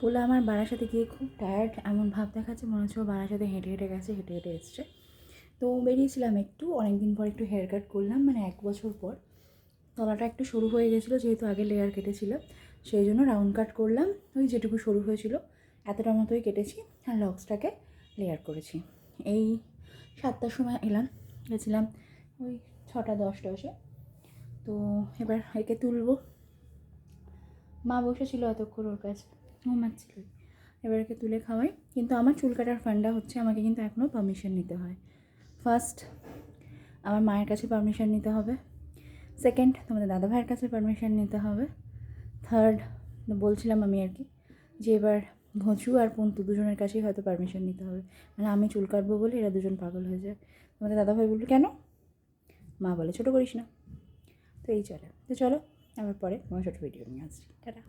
পোলা আমার বারাসাতে গিয়ে খুব টায়ার্ড এমন ভাব দেখাচ্ছে, মনে হচ্ছে ও বারাসাতে হেঁটে হেঁটে গেছে, হেঁটে হেঁটে এসছে। তো বেরিয়েছিলাম একটু, অনেক দিন পর একটু হেয়ার কাট করলাম, মানে 1 বছর পর। তলাটা একটু সরু হয়ে গেছিলো, যেহেতু আগে লেয়ার কেটেছিলাম, সেই জন্য রাউন্ড কাট করলাম। ওই যেটুকু সরু হয়েছিল এতটা মতোই কেটেছি, আর লক্সটাকে লেয়ার করেছি। এই 7টার সময় এলাম, গেছিলাম ওই 6টা-10 তো এবার একে তুলবো। মা বসেছিল এতক্ষণ ওর কাছে, ঘুমাচ্ছিল। এবার একে তুলে খাওয়াই। কিন্তু আমার চুল কাটার ফান্ডা হচ্ছে, আমাকে কিন্তু এখনও পারমিশন নিতে হয়। ফার্স্ট আমার মায়ের কাছে পারমিশন নিতে হবে, সেকেন্ড তোমাদের দাদাভাইয়ের কাছে পারমিশন নিতে হবে, থার্ড বলছিলাম আমি আর কি, যে এবার ঘঁচু আর পন্তু দুজনের কাছেই হয়তো পারমিশন নিতে হবে। মানে আমি চুল কাটবো বলে এরা দুজন পাগল হয়ে যায়। তোমাদের দাদাভাই বললো কেন? মা বলে ছোটো করিস না। তো এই চলে, তো চলো আবার পরে আমার ছোটো ভিডিও নিয়ে আসছি। টাটা।